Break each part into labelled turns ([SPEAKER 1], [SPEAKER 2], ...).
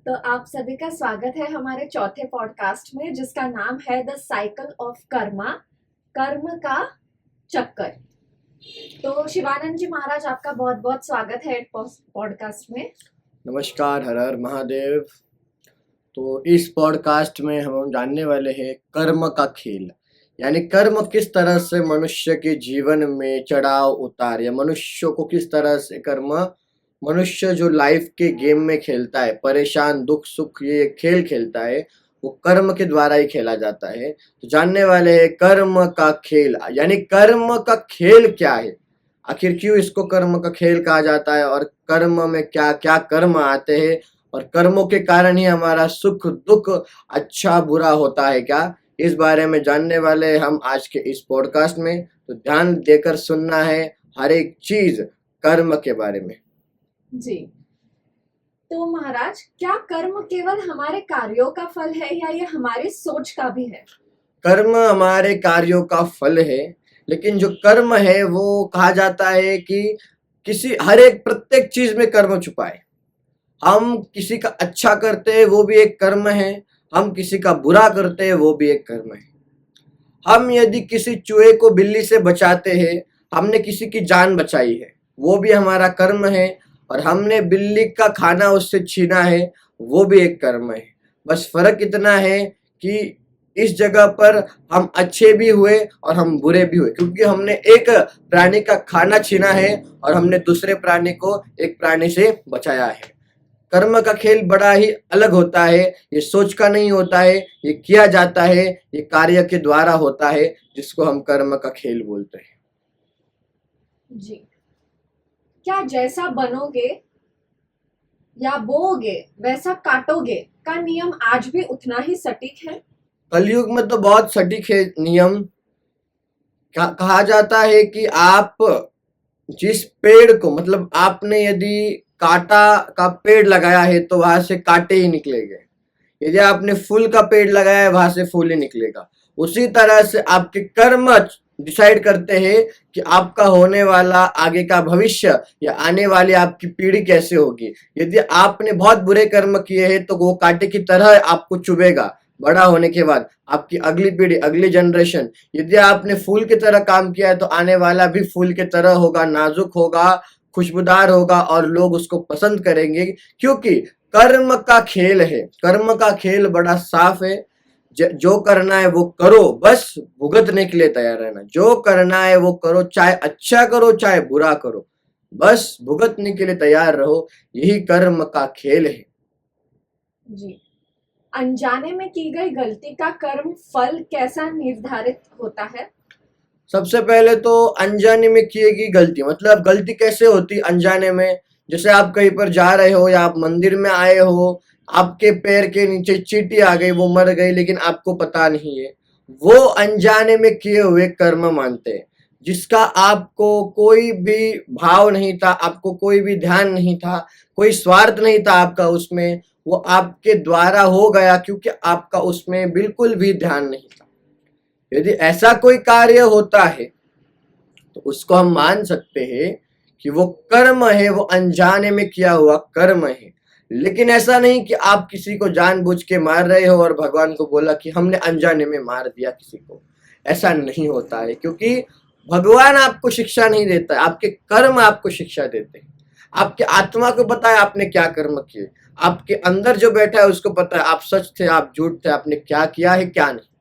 [SPEAKER 1] तो आप सभी का स्वागत है हमारे चौथे पॉडकास्ट में जिसका नाम है द साइकिल ऑफ कर्मा, कर्म का चक्कर। तो शिवानंद जी महाराज, आपका बहुत बहुत स्वागत है पॉडकास्ट में।
[SPEAKER 2] नमस्कार, हर हर महादेव। तो इस पॉडकास्ट में हम जानने वाले हैं कर्म का खेल, यानी कर्म किस तरह से मनुष्य के जीवन में चढ़ाव उतार या मनुष्य को किस तरह से कर्म, मनुष्य जो लाइफ के गेम में खेलता है, परेशान दुख सुख ये खेल खेलता है, वो कर्म के द्वारा ही खेला जाता है। तो जानने वाले हैं कर्म का खेल, यानी कर्म का खेल क्या है, आखिर क्यों इसको कर्म का खेल कहा जाता है और कर्म में क्या क्या कर्म आते हैं और कर्मों के कारण ही हमारा सुख दुख अच्छा बुरा होता है क्या, इस बारे में जानने वाले हम आज के इस पॉडकास्ट में। तो ध्यान देकर सुनना है हर एक चीज कर्म के बारे में।
[SPEAKER 1] जी, तो महाराज, क्या कर्म केवल हमारे कार्यों का फल है या ये हमारी सोच का भी है?
[SPEAKER 2] कर्म हमारे कार्यों का फल है, लेकिन जो कर्म है वो कहा जाता है कि किसी हर एक प्रत्येक चीज में कर्म छुपा है। हम किसी का अच्छा करते हैं वो भी एक कर्म है, हम किसी का बुरा करते हैं वो भी एक कर्म है। हम यदि किसी चूहे को बिल्ली से बचाते हैं, हमने किसी की जान बचाई है, वो भी हमारा कर्म है। और हमने बिल्ली का खाना उससे छीना है, वो भी एक कर्म है। बस फर्क इतना है कि इस जगह पर हम अच्छे भी हुए और हम बुरे भी हुए, क्योंकि हमने एक प्राणी का खाना छीना है और हमने दूसरे प्राणी को एक प्राणी से बचाया है। कर्म का खेल बड़ा ही अलग होता है, ये सोच का नहीं होता है, ये किया जाता है, ये कार्य के द्वारा होता है, जिसको हम कर्म का खेल बोलते हैं।
[SPEAKER 1] जी, क्या जैसा बनोगे या बोओगे वैसा काटोगे का नियम आज भी उतना ही सटीक है?
[SPEAKER 2] कलयुग में तो बहुत सटीक है नियम। कहा जाता है कि आप जिस पेड़ को, मतलब आपने यदि कांटा का पेड़ लगाया है तो वहां से कांटे ही निकलेंगे। यदि आपने फूल का पेड़ लगाया है वहां से फूल ही निकलेगा। उसी तरह से आपके कर्म डिसाइड करते हैं कि आपका होने वाला आगे का भविष्य या आने वाली आपकी पीढ़ी कैसे होगी। यदि आपने बहुत बुरे कर्म किए हैं तो वो कांटे की तरह आपको चुभेगा बड़ा होने के बाद, आपकी अगली पीढ़ी, अगली जनरेशन। यदि आपने फूल की तरह काम किया है तो आने वाला भी फूल की तरह होगा, नाजुक होगा, खुशबूदार होगा और लोग उसको पसंद करेंगे, क्योंकि कर्म का खेल है। कर्म का खेल बड़ा साफ है। जो करना है वो करो, बस भुगतने के लिए तैयार रहना। जो करना है वो करो, चाहे अच्छा करो चाहे बुरा करो, बस भुगतने के लिए तैयार रहो। यही कर्म का खेल है।
[SPEAKER 1] जी, अनजाने में की गई गलती का कर्म फल कैसा निर्धारित होता है?
[SPEAKER 2] सबसे पहले तो अनजाने में किए गई गलती, मतलब गलती कैसे होती अनजाने में। जैसे आप कहीं पर जा रहे हो या आप मंदिर में आए हो, आपके पैर के नीचे चींटी आ गई, वो मर गई लेकिन आपको पता नहीं है, वो अनजाने में किए हुए कर्म मानते हैं, जिसका आपको कोई भी भाव नहीं था, आपको कोई भी ध्यान नहीं था, कोई स्वार्थ नहीं था आपका उसमें, वो आपके द्वारा हो गया क्योंकि आपका उसमें बिल्कुल भी ध्यान नहीं था। यदि ऐसा कोई कार्य होता है तो उसको हम मान सकते हैं कि वो कर्म है, वो अनजाने में किया हुआ कर्म है। लेकिन ऐसा नहीं कि आप किसी को जानबूझ के मार रहे हो और भगवान को बोला कि हमने अनजाने में मार दिया किसी को। ऐसा नहीं होता है, क्योंकि भगवान आपको शिक्षा नहीं देता है, आपके कर्म आपको शिक्षा देते हैं। आपके आत्मा को पता है आपने क्या कर्म किए, आपके अंदर जो बैठा है उसको पता है आप सच थे आप झूठ थे, आपने क्या किया है क्या नहीं।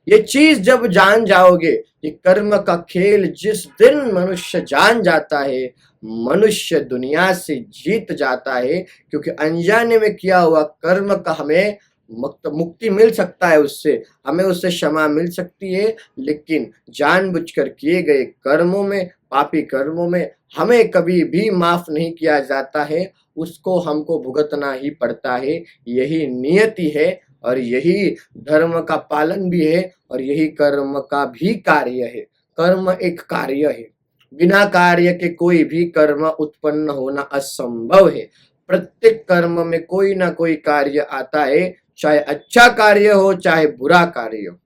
[SPEAKER 2] ये चीज जब जान जाओगे, ये कर्म का खेल जिस दिन मनुष्य जान जाता है, मनुष्य दुनिया से जीत जाता है। क्योंकि अनजाने में किया हुआ कर्म का हमें मुक्ति मिल सकता है, उससे हमें उससे क्षमा मिल सकती है, लेकिन जानबूझकर किए गए कर्मों में, पापी कर्मों में हमें कभी भी माफ नहीं किया जाता है, उसको हमको भुगतना ही पड़ता है। यही नियति है और यही धर्म का पालन भी है और यही कर्म का भी कार्य है। कर्म एक कार्य है, बिना कार्य के कोई भी कर्म उत्पन्न होना असंभव है। प्रत्येक कर्म में कोई ना कोई कार्य आता है, चाहे अच्छा कार्य हो चाहे बुरा कार्य हो।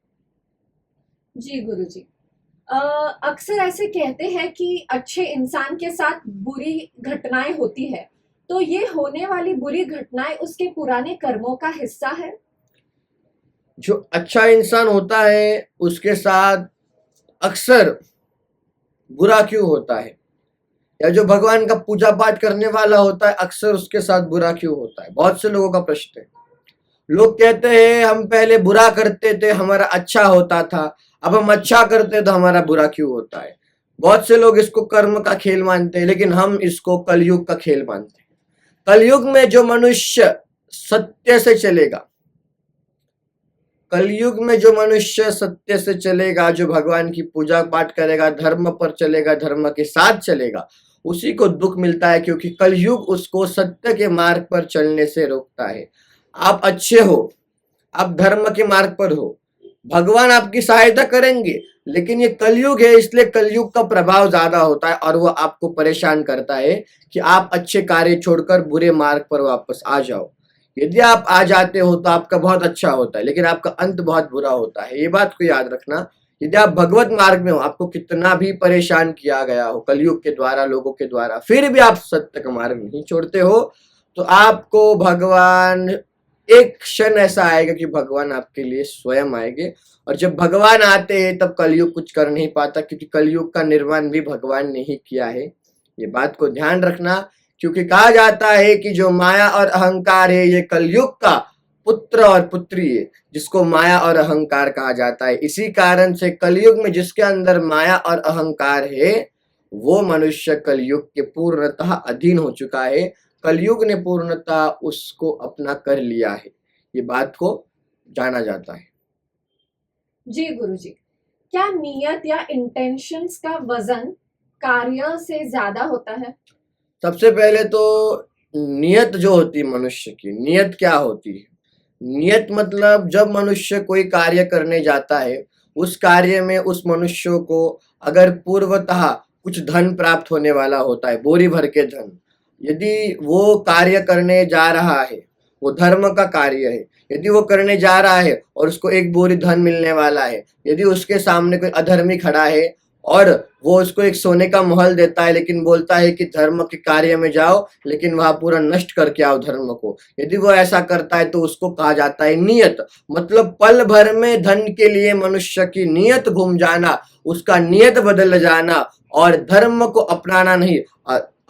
[SPEAKER 1] जी गुरुजी, अक्सर ऐसे कहते हैं कि अच्छे इंसान के साथ बुरी घटनाएं होती है, तो ये होने वाली बुरी घटनाएं उसके पुराने कर्मों का हिस्सा है।
[SPEAKER 2] जो अच्छा इंसान होता है उसके साथ अक्सर बुरा क्यों होता है, या जो भगवान का पूजा पाठ करने वाला होता है अक्सर उसके साथ बुरा क्यों होता है, बहुत से लोगों का प्रश्न है। लोग कहते हैं हम पहले बुरा करते थे हमारा अच्छा होता था, अब हम अच्छा करते तो हमारा बुरा क्यों होता है। बहुत से लोग इसको कर्म का खेल मानते हैं, लेकिन हम इसको कलयुग का खेल मानते हैं। कलयुग में जो मनुष्य सत्य से चलेगा, कलयुग में जो मनुष्य सत्य से चलेगा, जो भगवान की पूजा पाठ करेगा, धर्म पर चलेगा, धर्म के साथ चलेगा, उसी को दुख मिलता है, क्योंकि कलयुग उसको सत्य के मार्ग पर चलने से रोकता है। आप अच्छे हो, आप धर्म के मार्ग पर हो, भगवान आपकी सहायता करेंगे, लेकिन ये कलयुग है इसलिए कलयुग का प्रभाव ज्यादा होता है और वो आपको परेशान करता है कि आप अच्छे कार्य छोड़कर बुरे मार्ग पर वापस आ जाओ। यदि आप आ जाते हो तो आपका बहुत अच्छा होता है, लेकिन आपका अंत बहुत बुरा होता है। ये बात को याद रखना। यदि आप भगवत मार्ग में हो, आपको कितना भी परेशान किया गया हो कलयुग के द्वारा, लोगों के द्वारा, फिर भी आप सत्य का मार्ग नहीं छोड़ते हो, तो आपको भगवान, एक क्षण ऐसा आएगा कि भगवान आपके लिए स्वयं आएंगे। और जब भगवान आते हैं तब कलयुग कुछ कर नहीं पाता, क्योंकि कलयुग का निर्माण भी भगवान ने ही किया है। ये बात को ध्यान रखना, क्योंकि कहा जाता है कि जो माया और अहंकार है ये कलयुग का पुत्र और पुत्री है, जिसको माया और अहंकार कहा जाता है। इसी कारण से कलयुग में जिसके अंदर माया और अहंकार है वो मनुष्य कलयुग के पूर्णतः अधीन हो चुका है। कलयुग ने पूर्णतः उसको अपना कर लिया है। ये बात को जाना जाता है।
[SPEAKER 1] जी गुरुजी, क्या नियत या इंटेंशंस का वजन कार्य से ज्यादा होता है?
[SPEAKER 2] सबसे पहले तो नियत जो होती है मनुष्य की, नियत क्या होती है? नियत मतलब जब मनुष्य कोई कार्य करने जाता है, उस कार्य में उस मनुष्य को अगर पूर्वतः कुछ धन प्राप्त होने वाला होता है, बोरी भर के धन, यदि वो कार्य करने जा रहा है, वो धर्म का कार्य है, यदि वो करने जा रहा है और उसको एक बोरी धन मिलने वाला है, यदि उसके सामने कोई अधर्मी खड़ा है और वो उसको एक सोने का महल देता है, लेकिन बोलता है कि धर्म के कार्य में जाओ, लेकिन वहां पूरा नष्ट करके आओ धर्म को, यदि वो ऐसा करता है तो उसको कहा जाता है नियत। मतलब पल भर में धन के लिए मनुष्य की नियत घूम जाना, उसका नियत बदल जाना और धर्म को अपनाना नहीं,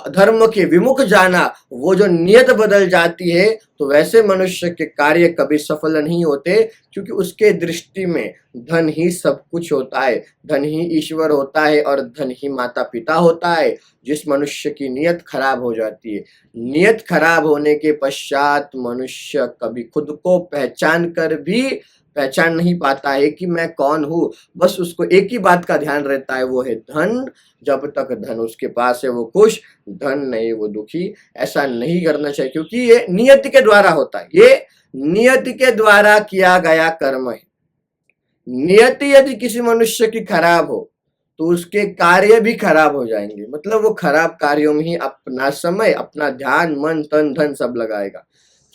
[SPEAKER 2] धर्म के विमुख जाना, वो जो नियत बदल जाती है तो वैसे मनुष्य के कार्य कभी सफल नहीं होते, क्योंकि उसके दृष्टि में धन ही सब कुछ होता है, धन ही ईश्वर होता है और धन ही माता पिता होता है। जिस मनुष्य की नियत खराब हो जाती है, नियत खराब होने के पश्चात मनुष्य कभी खुद को पहचान कर भी पहचान नहीं पाता है कि मैं कौन हूँ। बस उसको एक ही बात का ध्यान रहता है, वो है धन। जब तक धन उसके पास है वो खुश, धन नहीं वो दुखी। ऐसा नहीं करना चाहिए, क्योंकि ये नियति के द्वारा होता है, ये नियति के द्वारा किया गया कर्म है। नियति यदि किसी मनुष्य की खराब हो तो उसके कार्य भी खराब हो जाएंगे। मतलब वो खराब कार्यों में ही अपना समय, अपना ध्यान, मन, तन, धन सब लगाएगा।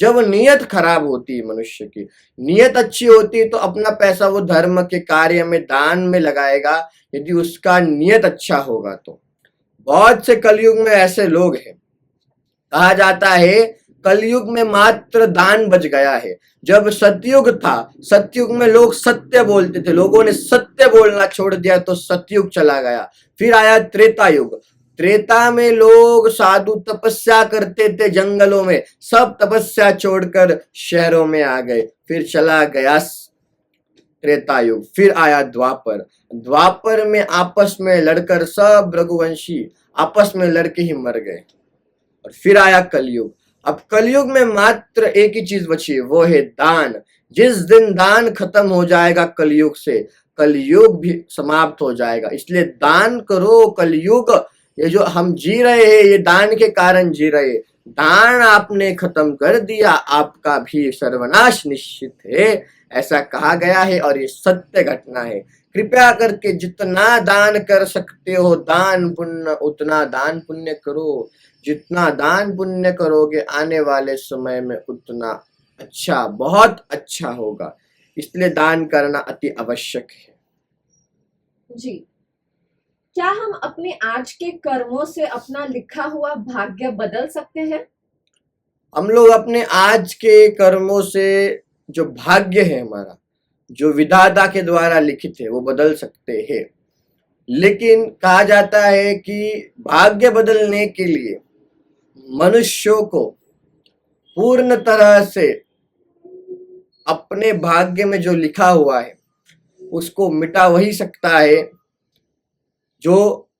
[SPEAKER 2] जब नियत खराब होती है मनुष्य की, नियत अच्छी होती है तो अपना पैसा वो धर्म के कार्य में, दान में लगाएगा, यदि उसका नियत अच्छा होगा तो। बहुत से कलयुग में ऐसे लोग हैं, कहा जाता है कलयुग में मात्र दान बच गया है। जब सतयुग था, सतयुग में लोग सत्य बोलते थे, लोगों ने सत्य बोलना छोड़ दिया तो सतयुग चला गया। फिर आया त्रेता युग। त्रेता में लोग साधु तपस्या करते थे जंगलों में, सब तपस्या छोड़कर शहरों में आ गए। फिर चला गया त्रेता युग। फिर आया द्वापर। द्वापर में आपस में लड़कर सब रघुवंशी आपस में लड़के ही मर गए। और फिर आया कलयुग। अब कलयुग में मात्र एक ही चीज बची है, वो है दान। जिस दिन दान खत्म हो जाएगा कलयुग से, कलयुग भी समाप्त हो जाएगा। इसलिए दान करो। कलयुग, ये जो हम जी रहे हैं ये दान के कारण जी रहे हैं। दान आपने खत्म कर दिया, आपका भी सर्वनाश निश्चित है, ऐसा कहा गया है और ये सत्य घटना है। कृपया करके जितना दान कर सकते हो दान पुण्य, उतना दान पुण्य करो। जितना दान पुण्य करोगे आने वाले समय में उतना अच्छा, बहुत अच्छा होगा। इसलिए दान करना अति आवश्यक है।
[SPEAKER 1] जी, क्या हम अपने आज के कर्मों से अपना लिखा हुआ भाग्य बदल सकते हैं?
[SPEAKER 2] हम लोग अपने आज के कर्मों से जो भाग्य है हमारा, जो विधाता के द्वारा लिखित है, वो बदल सकते हैं। लेकिन कहा जाता है कि भाग्य बदलने के लिए मनुष्यों को पूर्ण तरह से अपने भाग्य में जो लिखा हुआ है उसको मिटा वही सकता है जो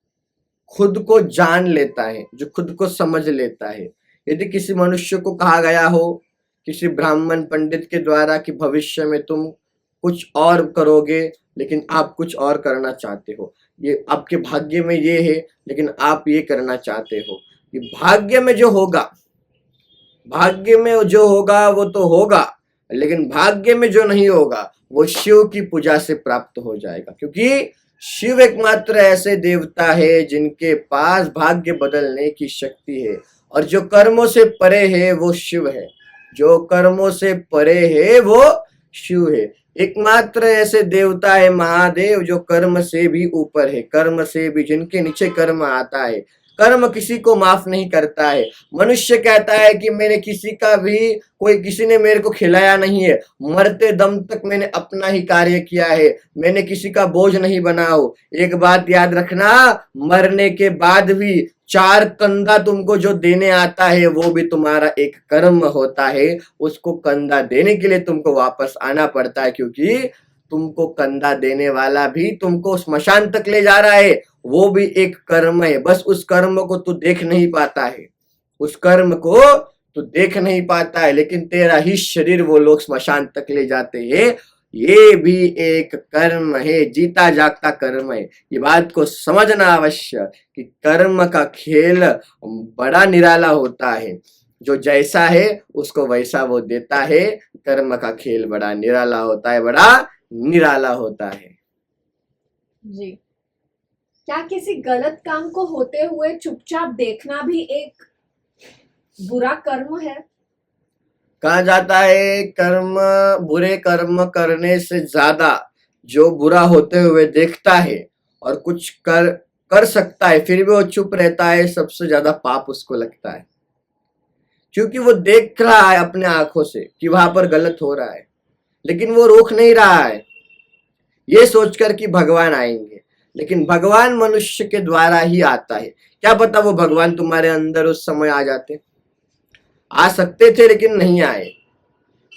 [SPEAKER 2] खुद को जान लेता है, जो खुद को समझ लेता है। यदि किसी मनुष्य को कहा गया हो किसी ब्राह्मण पंडित के द्वारा कि भविष्य में तुम कुछ और करोगे लेकिन आप कुछ और करना चाहते हो, ये आपके भाग्य में ये है लेकिन आप ये करना चाहते हो, ये भाग्य में जो होगा, भाग्य में जो होगा वो तो होगा, लेकिन भाग्य में जो नहीं होगा वो शिव की पूजा से प्राप्त हो जाएगा। क्योंकि शिव एकमात्र ऐसे देवता है जिनके पास भाग्य बदलने की शक्ति है, और जो कर्मों से परे है वो शिव है, जो कर्मों से परे है वो शिव है। एकमात्र ऐसे देवता है महादेव जो कर्म से भी ऊपर है, कर्म से भी, जिनके नीचे कर्म आता है। कर्म किसी को माफ नहीं करता है। मनुष्य कहता है कि मैंने किसी का भी, कोई किसी ने मेरे को खिलाया नहीं है, मरते दम तक मैंने अपना ही कार्य किया है, मैंने किसी का बोझ नहीं बना हो। एक बात याद रखना, मरने के बाद भी 4 कंधा तुमको जो देने आता है वो भी तुम्हारा एक कर्म होता है। उसको कंधा देने के लिए तुमको वापस आना पड़ता है, क्योंकि तुमको कंधा देने वाला भी तुमको स्मशान तक ले जा रहा है, वो भी एक कर्म है। बस उस कर्म को तू देख नहीं पाता है, उस कर्म को तू देख नहीं पाता है, लेकिन तेरा ही शरीर वो लोग स्मशान तक ले जाते हैं। ये भी एक कर्म है, जीता जागता कर्म है। ये बात को समझना आवश्यक कि कर्म का खेल बड़ा निराला होता है। जो जैसा है उसको वैसा वो देता है। कर्म का खेल बड़ा निराला होता है, बड़ा निराला होता है।
[SPEAKER 1] जी, क्या किसी गलत काम को होते हुए चुपचाप देखना भी एक बुरा कर्म है?
[SPEAKER 2] कहा जाता है कर्म, बुरे कर्म करने से ज्यादा जो बुरा होते हुए देखता है और कुछ कर कर सकता है फिर भी वो चुप रहता है, सबसे ज्यादा पाप उसको लगता है। क्योंकि वो देख रहा है अपने आंखों से कि वहां पर गलत हो रहा है, लेकिन वो रोक नहीं रहा है, ये सोचकर कि भगवान आएंगे। लेकिन भगवान मनुष्य के द्वारा ही आता है। क्या पता वो भगवान तुम्हारे अंदर उस समय आ जाते, आ सकते थे लेकिन नहीं आए।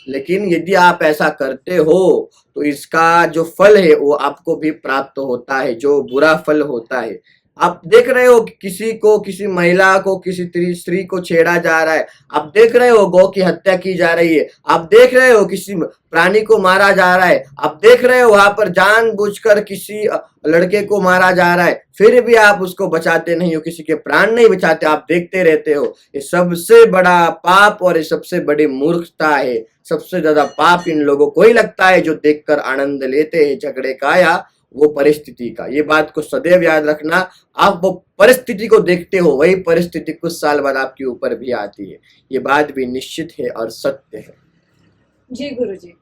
[SPEAKER 2] लेकिन यदि आप ऐसा करते हो तो इसका जो फल है वो आपको भी प्राप्त होता है, जो बुरा फल होता है। आप देख रहे हो कि किसी को, किसी महिला को, किसी स्त्री को छेड़ा जा रहा है, आप देख रहे हो गौ की हत्या की जा रही है, आप देख रहे हो किसी प्राणी को मारा जा रहा है, आप देख रहे हो वहां पर जानबूझकर किसी लड़के को मारा जा रहा है, फिर भी आप उसको बचाते नहीं हो, किसी के प्राण नहीं बचाते, आप देखते रहते हो। ये सबसे बड़ा पाप और ये सबसे बड़ी मूर्खता है। सबसे ज्यादा पाप इन लोगों को ही लगता है जो देखकर आनंद लेते हैं झगड़े का या वो परिस्थिति का। ये बात को सदैव याद रखना, आप वो परिस्थिति को देखते हो, वही परिस्थिति कुछ साल बाद आपके ऊपर भी आती है। ये बात भी निश्चित है और सत्य है।
[SPEAKER 1] जी गुरुजी,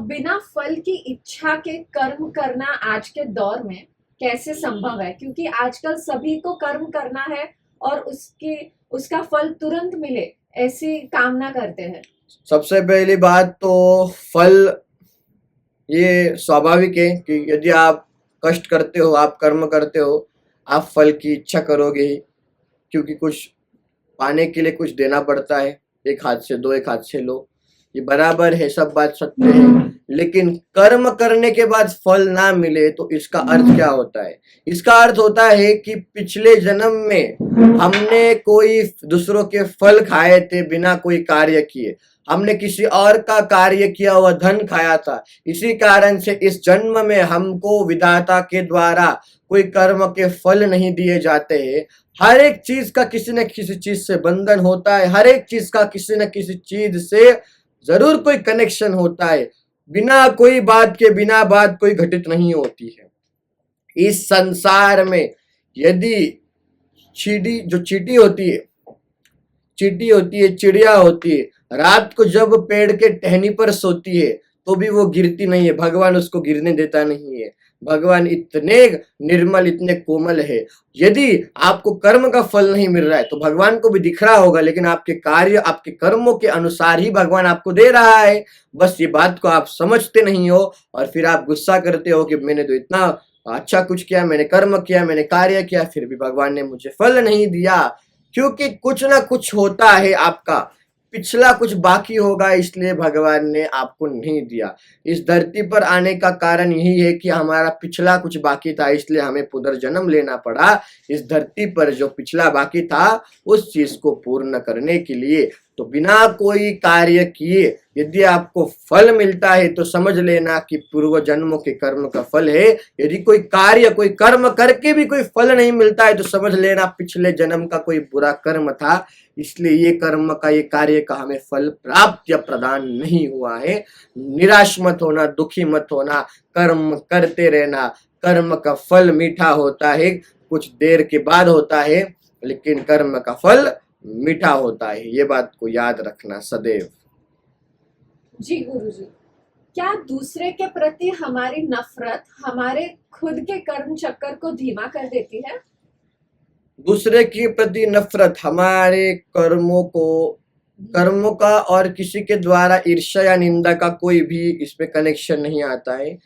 [SPEAKER 1] बिना फल की इच्छा के कर्म करना आज के दौर में कैसे संभव है? क्योंकि आजकल सभी को कर्म करना है और उसका फल तुरंत मिले ऐसी कामना करते हैं।
[SPEAKER 2] सबसे पहली बात तो फल, ये स्वाभाविक है कि यदि आप कष्ट करते हो, आप कर्म करते हो, आप फल की इच्छा करोगे ही, क्योंकि कुछ पाने के लिए कुछ देना पड़ता है। एक हाथ से दो, एक हाथ से लो, ये बराबर है, सब बात सत्य है। लेकिन कर्म करने के बाद फल ना मिले तो इसका अर्थ क्या होता है? इसका अर्थ होता है कि पिछले जन्म में हमने कोई दूसरों के फल खाए थे बिना कोई कार्य किए, हमने किसी और का कार्य किया हुआ धन खाया था। इसी कारण से इस जन्म में हमको विधाता के द्वारा कोई कर्म के फल नहीं दिए जाते हैं। हर एक चीज का किसी न किसी चीज से बंधन होता है, हर एक चीज का किसी न किसी चीज से जरूर कोई कनेक्शन होता है। बिना कोई बात के, बिना बात कोई घटित नहीं होती है इस संसार में। यदि चींटी होती है, चिड़िया होती है, रात को जब पेड़ के टहनी पर सोती है तो भी वो गिरती नहीं है, भगवान उसको गिरने देता नहीं है। भगवान इतने निर्मल, इतने कोमल है। यदि आपको कर्म का फल नहीं मिल रहा है तो भगवान को भी दिख रहा होगा, लेकिन आपके कार्य, आपके कर्मों के अनुसार ही भगवान आपको दे रहा है। बस ये बात को आप समझते नहीं हो और फिर आप गुस्सा करते हो कि मैंने तो इतना अच्छा कुछ किया, मैंने कर्म किया, मैंने कार्य किया, फिर भी भगवान ने मुझे फल नहीं दिया। क्योंकि कुछ ना कुछ होता है, आपका पिछला कुछ बाकी होगा, इसलिए भगवान ने आपको नहीं दिया। इस धरती पर आने का कारण यही है कि हमारा पिछला कुछ बाकी था, इसलिए हमें पुनर्जन्म लेना पड़ा। इस धरती पर जो पिछला बाकी था उस चीज को पूर्ण करने के लिए। तो बिना कोई कार्य किए यदि आपको फल मिलता है तो समझ लेना कि पूर्व जन्मों के कर्म का फल है। यदि कोई कार्य, कोई कर्म करके भी कोई फल नहीं मिलता है तो समझ लेना पिछले जन्म का कोई बुरा कर्म था, इसलिए ये कर्म का, ये कार्य का हमें फल प्राप्त या प्रदान नहीं हुआ है। निराश मत होना, दुखी मत होना, कर्म करते रहना। कर्म का फल मीठा होता है, कुछ देर के बाद होता है, लेकिन कर्म का फल मीठा होता है। ये बात को याद रखना सदैव।
[SPEAKER 1] जी गुरुजी, क्या दूसरे के प्रति हमारी नफरत हमारे खुद के कर्म चक्कर को धीमा कर देती है?
[SPEAKER 2] दूसरे के प्रति नफरत हमारे कर्मों का और किसी के द्वारा ईर्ष्या या निंदा का कोई भी इसमें कनेक्शन नहीं आता है।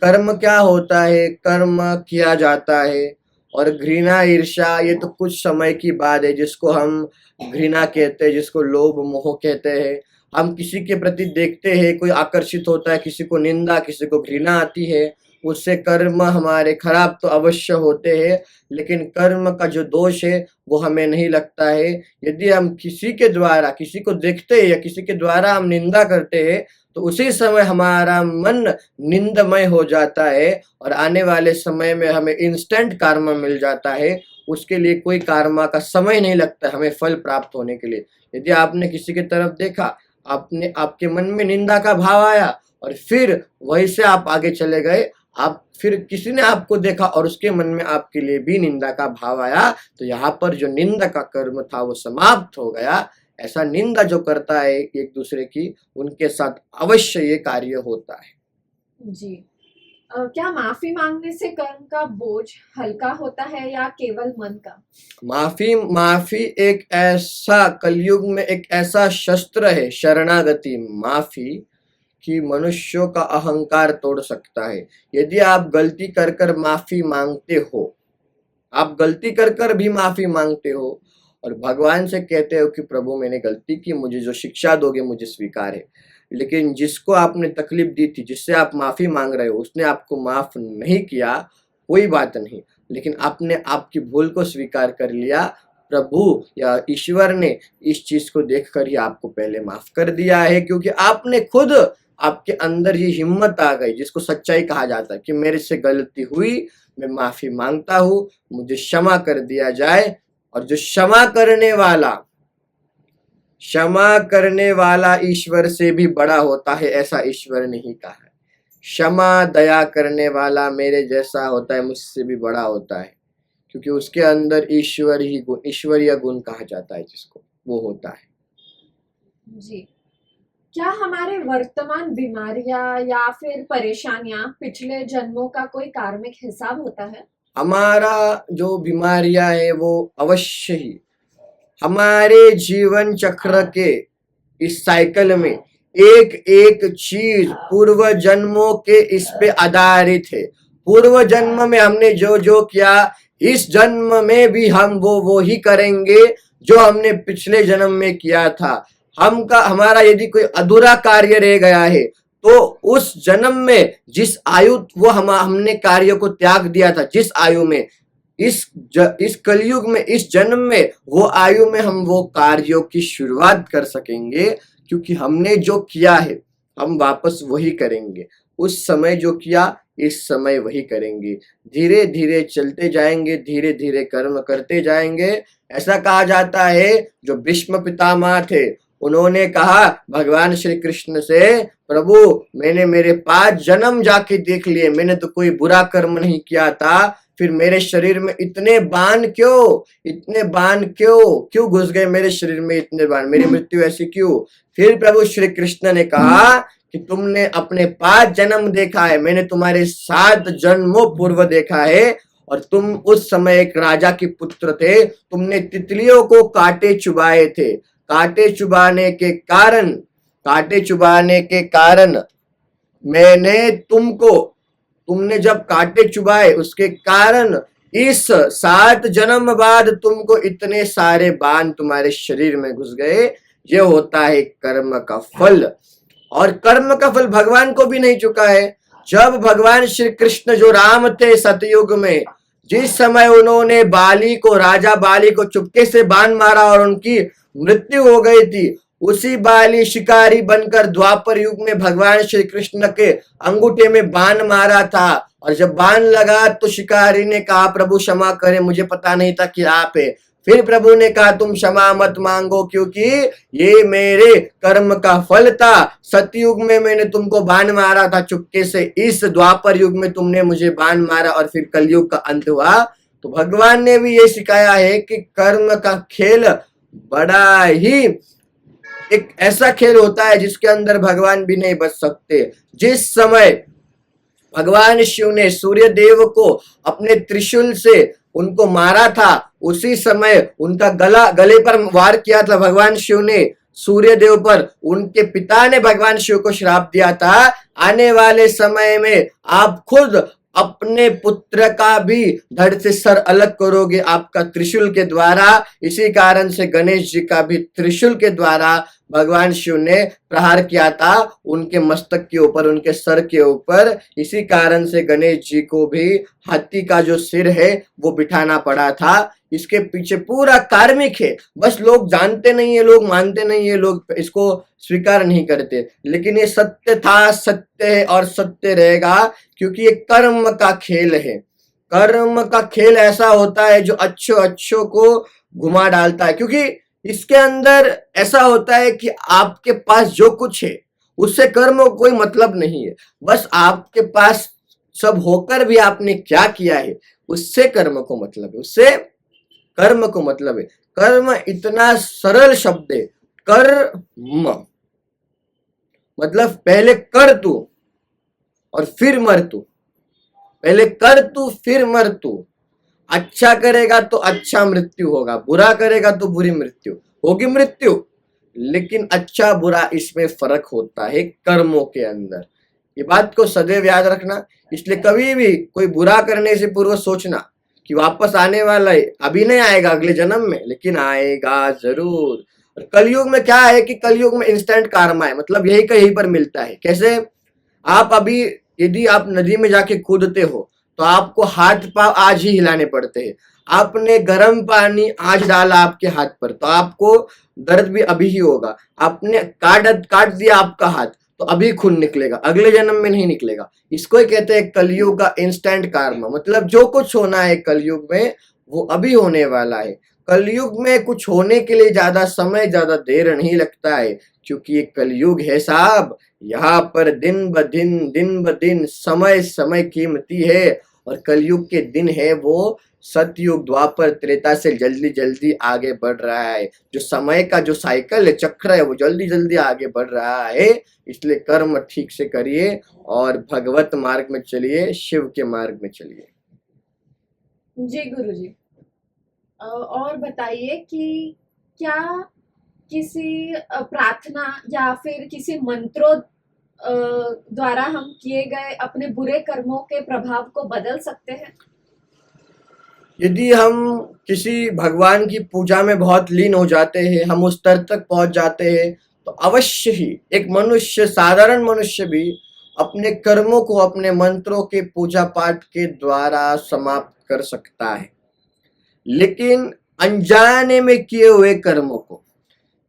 [SPEAKER 2] कर्म क्या होता है, कर्म किया जाता है, और घृणा, ईर्ष्या ये तो कुछ समय की बात है, जिसको हम घृणा कहते हैं, जिसको लोभ मोह कहते हैं। हम किसी के प्रति देखते हैं, कोई आकर्षित होता है, किसी को निंदा, किसी को घृणा आती है, उससे कर्म हमारे खराब तो अवश्य होते हैं, लेकिन कर्म का जो दोष है वो हमें नहीं लगता है। यदि हम किसी के द्वारा, किसी को देखते हैं या किसी के द्वारा हम निंदा करते हैं तो उसी समय हमारा मन निंदमय हो जाता है और आने वाले समय में हमें इंस्टेंट कर्म मिल जाता है। उसके लिए कोई कर्म का समय नहीं लगता हमें फल प्राप्त होने के लिए। यदि आपने किसी की तरफ देखा, आपके मन में निंदा का भाव आया और फिर वहीं से आप आगे चले गए, आप फिर किसी ने आपको देखा और उसके मन में आपके लिए भी निंदा का भाव आया, तो यहाँ पर जो निंदा का कर्म था वो समाप्त हो गया। ऐसा निंदा जो करता है एक दूसरे की, उनके साथ अवश्य ये कार्य होता है।
[SPEAKER 1] जी, क्या माफी मांगने से कर्म का बोझ हल्का होता है या केवल मन का?
[SPEAKER 2] माफी एक ऐसा, कलयुग में एक ऐसा शस्त्र है, शरणागति, माफी, कि मनुष्यों का अहंकार तोड़ सकता है। यदि आप गलती कर कर माफी मांगते हो, आप गलती कर कर भी माफी मांगते हो और भगवान से कहते हो कि प्रभु मैंने गलती की, मुझे जो शिक्षा दोगे मुझे स्वीकार है, लेकिन जिसको आपने तकलीफ दी थी, जिससे आप माफी मांग रहे हो, उसने आपको माफ नहीं किया, कोई बात नहीं, लेकिन आपने आपकी भूल को स्वीकार कर लिया। प्रभु या ईश्वर ने इस चीज को देखकर ही आपको पहले माफ कर दिया है, क्योंकि आपने खुद, आपके अंदर ये हिम्मत आ गई, जिसको सच्चाई कहा जाता है, कि मेरे से गलती हुई, मैं माफी मांगता हूँ, मुझे क्षमा कर दिया जाए। और जो क्षमा करने वाला ईश्वर से भी बड़ा होता है, ऐसा ईश्वर ने ही कहा है। क्षमा, दया करने वाला मेरे जैसा होता है, मुझसे भी बड़ा होता है, क्योंकि उसके अंदर ईश्वरीय गुण कहा जाता है, जिसको वो होता है।
[SPEAKER 1] जी, क्या हमारे वर्तमान बीमारियां या फिर परेशानियां पिछले जन्मों का कोई कार्मिक हिसाब होता है?
[SPEAKER 2] हमारा जो बीमारियां है वो अवश्य ही हमारे जीवन चक्र के इस साइकिल में एक एक चीज पूर्व जन्मों के इस पे आधारित है। पूर्व जन्म में हमने जो जो किया, इस जन्म में भी हम वो ही करेंगे जो हमने पिछले जन्म में किया था। हमारा यदि कोई अधूरा कार्य रह गया है तो उस जन्म में जिस आयु हमने कार्य को त्याग दिया था, जिस आयु में, इस कलयुग में, इस जन्म में, वो आयु में हम वो कार्यों की शुरुआत कर सकेंगे, क्योंकि हमने जो किया है हम वापस वही करेंगे। उस समय जो किया इस समय वही करेंगे। धीरे धीरे चलते जाएंगे, धीरे धीरे कर्म करते जाएंगे। ऐसा कहा जाता है, जो भीष्म पितामह थे उन्होंने कहा भगवान श्री कृष्ण से, प्रभु मैंने मेरे 5 जन्म जाके देख लिए, मैंने तो कोई बुरा कर्म नहीं किया था, फिर मेरे शरीर में इतने बाण क्यों घुस गए मेरे शरीर में, इतने बाण, मेरी मृत्यु ऐसी क्यों? फिर प्रभु श्री कृष्ण ने कहा कि तुमने अपने 5 जन्म देखा है, मैंने तुम्हारे 7 जन्मों पूर्व देखा है, और तुम उस समय एक राजा के पुत्र थे, तुमने तितलियों को कांटे चुभाए थे। कांटे चुभाने के कारण मैंने तुमने जब कांटे चुभाए उसके कारण इस 7 जन्म बाद तुमको इतने सारे बाण तुम्हारे शरीर में घुस गए। ये होता है कर्म का फल, और कर्म का फल भगवान को भी नहीं चुका है। जब भगवान श्री कृष्ण जो राम थे सतयुग में, जिस समय उन्होंने राजा बाली को चुपके से बाण मारा और उनकी मृत्यु हो गई थी, उसी बाली शिकारी बनकर द्वापर युग में भगवान श्री कृष्ण के अंगूठे में बाण मारा था। और जब बाण लगा तो शिकारी ने कहा, प्रभु क्षमा करें, मुझे पता नहीं था कि आप है। फिर प्रभु ने कहा, तुम क्षमा मत मांगो, क्योंकि ये मेरे कर्म का फल था। सतयुग में मैंने तुमको बाण मारा था चुपके से, इस द्वापर युग में तुमने मुझे बाण मारा, और फिर कलयुग का अंत हुआ। तो भगवान ने भी ये सिखाया है कि कर्म का खेल बड़ा ही एक ऐसा खेल होता है जिसके अंदर भगवान भी नहीं बच सकते। जिस समय भगवान शिव ने सूर्य देव को अपने त्रिशूल से उनको मारा था, उसी समय उनका गले पर वार किया था भगवान शिव ने सूर्य देव पर। उनके पिता ने भगवान शिव को श्राप दिया था, आने वाले समय में आप खुद अपने पुत्र का भी धड़ से सर अलग करोगे आपका त्रिशूल के द्वारा। इसी कारण से गणेश जी का भी त्रिशूल के द्वारा भगवान शिव ने प्रहार किया था उनके मस्तक के ऊपर, उनके सर के ऊपर। इसी कारण से गणेश जी को भी हाथी का जो सिर है वो बिठाना पड़ा था। इसके पीछे पूरा कार्मिक है, बस लोग जानते नहीं है, लोग मानते नहीं है, लोग इसको स्वीकार नहीं करते। लेकिन ये सत्य था, सत्य है और सत्य रहेगा, क्योंकि ये कर्म का खेल है। कर्म का खेल ऐसा होता है जो अच्छों को घुमा डालता है, क्योंकि इसके अंदर ऐसा होता है कि आपके पास जो कुछ है उससे कर्म को कोई मतलब नहीं है। बस आपके पास सब होकर भी आपने क्या किया है उससे कर्म को मतलब है, उससे कर्म को मतलब है। कर्म इतना सरल शब्द है, कर्म मतलब पहले कर तू और फिर मर तू, पहले कर तू फिर मर तू। अच्छा करेगा तो अच्छा मृत्यु होगा, बुरा करेगा तो बुरी मृत्यु होगी मृत्यु। लेकिन अच्छा बुरा इसमें फर्क होता है कर्मों के अंदर, ये बात को सदैव याद रखना। इसलिए कभी भी कोई बुरा करने से पूर्व सोचना कि वापस आने वाला है, अभी नहीं आएगा अगले जन्म में, लेकिन आएगा जरूर। और कलयुग में क्या है कि कलयुग में इंस्टेंट कार्मा है, मतलब यही कहीं पर मिलता है। कैसे? आप अभी यदि आप नदी में जाके कूदते हो तो आपको हाथ पांव आज ही हिलाने पड़ते हैं। आपने गर्म पानी आज डाला आपके हाथ पर तो आपको दर्द भी अभी ही होगा। आपने काट दिया आपका हाथ तो अभी खून निकलेगा, अगले जन्म में नहीं निकलेगा। इसको ही कहते हैं कलयुग का इंस्टेंट कार्मा, मतलब जो कुछ होना है कलयुग में वो अभी होने वाला है। कलयुग में कुछ होने के लिए ज्यादा समय ज्यादा देर नहीं लगता है, क्योंकि ये कलयुग है साहब। यहाँ पर दिन ब दिन समय कीमती है, और कलयुग के दिन है वो सतयुग द्वापर त्रेता से जल्दी आगे बढ़ रहा है। जो समय का जो साइकिल है, चक्र है, वो जल्दी आगे बढ़ रहा है। इसलिए कर्म ठीक से करिए और भगवत मार्ग में चलिए, शिव के मार्ग में चलिए।
[SPEAKER 1] जी गुरुजी, और बताइए कि क्या किसी प्रार्थना या फिर किसी मंत्रों द्वारा हम किए गए अपने बुरे कर्मों के प्रभाव को बदल सकते हैं?
[SPEAKER 2] यदि हम किसी भगवान की पूजा में बहुत लीन हो जाते हैं, हम उस स्तर तक पहुंच जाते हैं, तो अवश्य ही एक मनुष्य, साधारण मनुष्य भी अपने कर्मों को अपने मंत्रों के पूजा पाठ के द्वारा समाप्त कर सकता है। लेकिन अनजाने में किए हुए कर्मों को,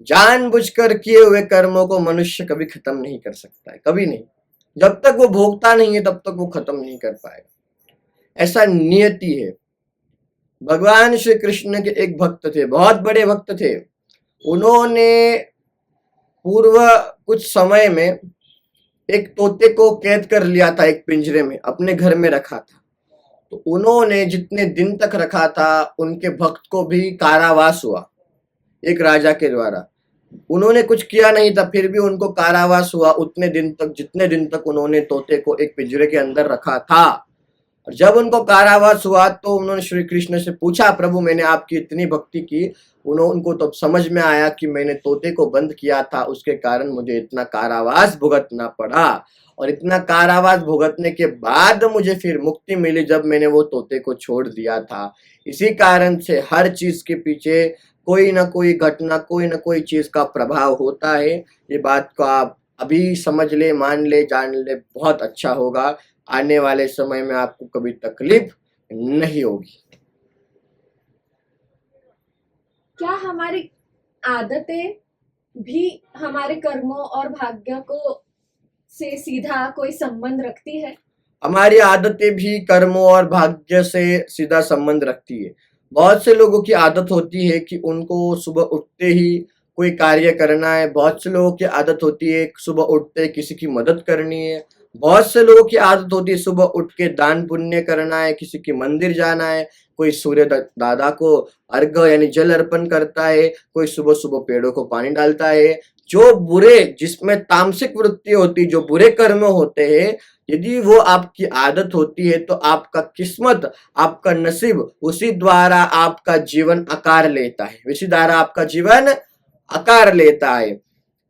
[SPEAKER 2] जानबूझकर किए हुए कर्मों को मनुष्य कभी खत्म नहीं कर सकता है, कभी नहीं। जब तक वो भोगता नहीं है तब तक वो खत्म नहीं कर पाएगा, ऐसा नियति है। भगवान श्री कृष्ण के एक भक्त थे, बहुत बड़े भक्त थे। उन्होंने पूर्व कुछ समय में एक तोते को कैद कर लिया था, एक पिंजरे में अपने घर में रखा था। तो उन्होंने जितने दिन तक रखा था, उनके भक्त को भी कारावास हुआ एक राजा के द्वारा। उन्होंने कुछ किया नहीं था, फिर भी उनको कारावास हुआ उतने दिन तक जितने दिन तक उन्होंने तोते को एक पिंजरे के अंदर रखा था। और जब उनको कारावास हुआ तो उन्होंने श्री कृष्ण से पूछा, प्रभु मैंने आपकी इतनी भक्ति की, उनको तो समझ में आया कि मैंने तोते को बंद किया था, उसके कारण मुझे इतना कारावास भुगतना पड़ा, और इतना कारावास भुगतने के बाद मुझे फिर मुक्ति मिली जब मैंने वो तोते को छोड़ दिया था। इसी कारण से हर चीज के पीछे कोई ना कोई घटना, कोई ना कोई चीज का प्रभाव होता है। ये बात को आप अभी समझ ले, मान ले, जान ले, बहुत अच्छा होगा। आने वाले समय में आपको कभी तकलीफ नहीं होगी।
[SPEAKER 1] क्या हमारी आदतें भी हमारे कर्मों और भाग्य को से सीधा कोई संबंध रखती है?
[SPEAKER 2] हमारी आदतें भी कर्मों और भाग्य से सीधा संबंध रखती है। बहुत से लोगों की आदत होती है कि उनको सुबह उठते ही कोई कार्य करना है। बहुत से लोगों की आदत होती है सुबह उठते किसी की मदद करनी है। बहुत से लोगों की आदत होती है सुबह उठ के दान पुण्य करना है, किसी के मंदिर जाना है। कोई सूर्य दादा को अर्घ्य यानी जल अर्पण करता है, कोई सुबह सुबह पेड़ों को पानी डालता है। जो बुरे, जिसमें तामसिक वृत्ति होती, जो बुरे कर्म होते हैं, यदि वो आपकी आदत होती है तो आपका किस्मत, आपका नसीब उसी द्वारा आपका जीवन आकार लेता है, उसी द्वारा आपका जीवन आकार लेता है।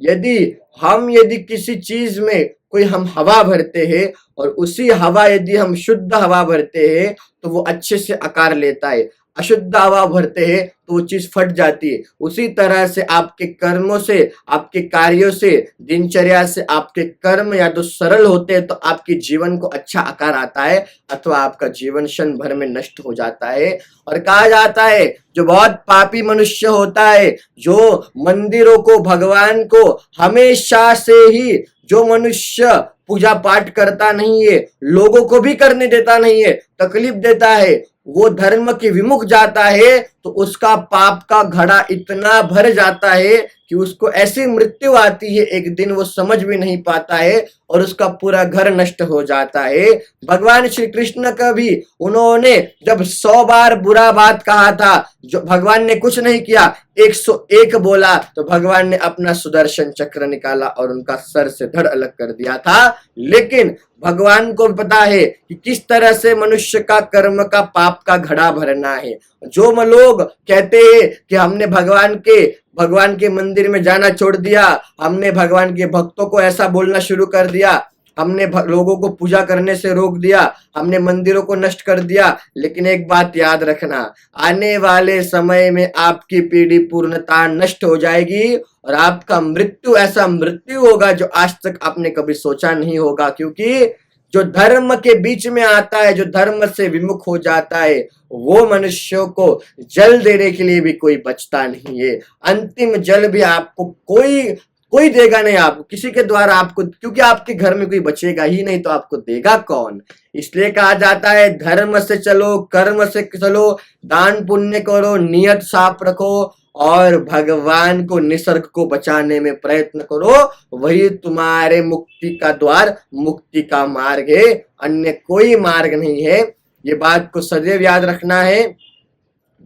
[SPEAKER 2] यदि किसी चीज में कोई हम हवा भरते हैं और उसी हवा यदि हम शुद्ध हवा भरते हैं तो वो अच्छे से आकार लेता है। अशुद्ध हवा भरते हैं तो वो चीज फट जाती है। उसी तरह से आपके कर्मों से, आपके कार्यों से, दिनचर्या से आपके कर्म या तो सरल होते हैं तो आपके जीवन को अच्छा आकार आता है, अथवा आपका जीवन क्षण भर में नष्ट हो जाता है। और कहा जाता है जो बहुत पापी मनुष्य होता है, जो मंदिरों को, भगवान को हमेशा से ही, जो मनुष्य पूजा पाठ करता नहीं है, लोगों को भी करने देता नहीं है, तकलीफ देता है, वो धर्म के विमुख जाता है तो उसका पाप का घड़ा इतना भर जाता है कि उसको ऐसी मृत्यु आती है, एक दिन वो समझ भी नहीं पाता है और उसका पूरा घर नष्ट हो जाता है। भगवान श्री कृष्ण का भी, उन्होंने जब 100 बार बुरा बात कहा था, जो भगवान ने कुछ नहीं किया, 101 बोला तो भगवान ने अपना सुदर्शन चक्र निकाला और उनका सर से धड़ अलग कर दिया था। लेकिन भगवान को पता है कि किस तरह से मनुष्य का कर्म का पाप का घड़ा भरना है। जो लोग कहते हैं कि हमने भगवान के मंदिर में जाना छोड़ दिया, हमने भगवान के भक्तों को ऐसा बोलना शुरू कर दिया, हमने लोगों को पूजा करने से रोक दिया, हमने मंदिरों को नष्ट कर दिया, लेकिन एक बात याद रखना, आने वाले समय में आपकी पीढ़ी पूर्णता नष्ट हो जाएगी और आपका मृत्यु ऐसा मृत्यु होगा जो आज तक आपने कभी सोचा नहीं होगा। क्योंकि जो धर्म के बीच में आता है, जो धर्म से विमुख हो जाता है, वो मनुष्यों को जल देने के लिए भी कोई बचता नहीं है। अंतिम जल भी आपको कोई देगा नहीं, आपको किसी के द्वारा आपको, क्योंकि आपके घर में कोई बचेगा ही नहीं तो आपको देगा कौन। इसलिए कहा जाता है धर्म से चलो, कर्म से चलो, दान पुण्य करो, नियत साफ रखो और भगवान को, निसर्ग को बचाने में प्रयत्न करो, वही तुम्हारे मुक्ति का द्वार, मुक्ति का मार्ग है, अन्य कोई मार्ग नहीं है। ये बात को सदैव याद रखना है।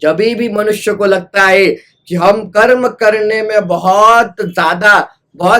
[SPEAKER 2] जब भी मनुष्य को लगता है कि हम कर्म करने में बहुत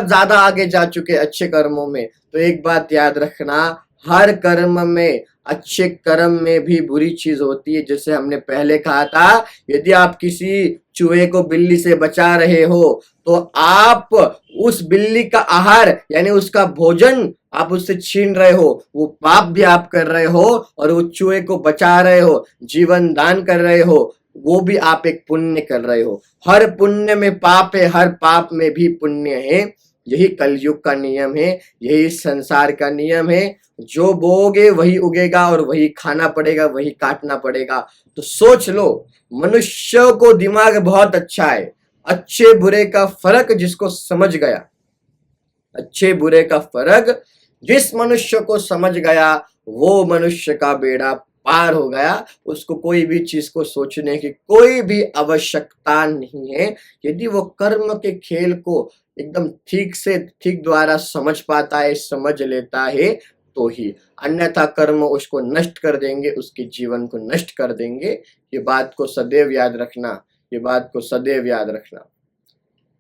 [SPEAKER 2] ज्यादा आगे जा चुके अच्छे कर्मों में, तो एक बात याद रखना, हर कर्म में, अच्छे कर्म में भी बुरी चीज होती है। जैसे हमने पहले कहा था, यदि आप किसी चूहे को बिल्ली से बचा रहे हो तो आप उस बिल्ली का आहार यानी उसका भोजन आप उससे छीन रहे हो, वो पाप भी आप कर रहे हो, और वो चूहे को बचा रहे हो, जीवन दान कर रहे हो, वो भी आप एक पुण्य कर रहे हो। हर पुण्य में पाप है, हर पाप में भी पुण्य है। यही कलयुग का नियम है, यही संसार का नियम है। जो बोओगे वही उगेगा और वही खाना पड़ेगा, वही काटना पड़ेगा। तो सोच लो, मनुष्य को दिमाग बहुत अच्छा है, अच्छे बुरे का फर्क जिसको समझ गया, अच्छे बुरे का फर्क जिस मनुष्य को समझ गया, वो मनुष्य का बेड़ा पार हो गया। उसको कोई भी चीज को सोचने की कोई भी आवश्यकता नहीं है। यदि वो कर्म के खेल को एकदम ठीक से ठीक द्वारा समझ पाता है, समझ लेता है तो ही, अन्यथा कर्म उसको नष्ट कर देंगे, उसके जीवन को नष्ट कर देंगे। ये बात को सदैव याद रखना, ये बात को सदैव याद रखना।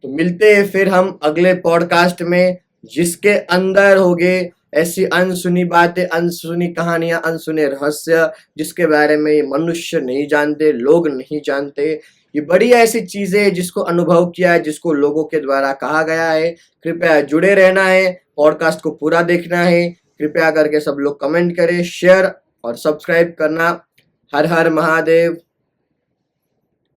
[SPEAKER 2] तो मिलते हैं फिर हम अगले पॉडकास्ट में, जिसके अंदर होगे ऐसी अनसुनी बातें, अनसुनी कहानियां, अनसुने रहस्य, जिसके बारे में मनुष्य नहीं जानते, लोग नहीं जानते। ये बड़ी ऐसी चीजें हैं जिसको अनुभव किया है, जिसको लोगों के द्वारा कहा गया है। कृपया जुड़े रहना है, पॉडकास्ट को पूरा देखना है। कृपया करके सब लोग कमेंट करें, शेयर और सब्सक्राइब करना। हर हर महादेव।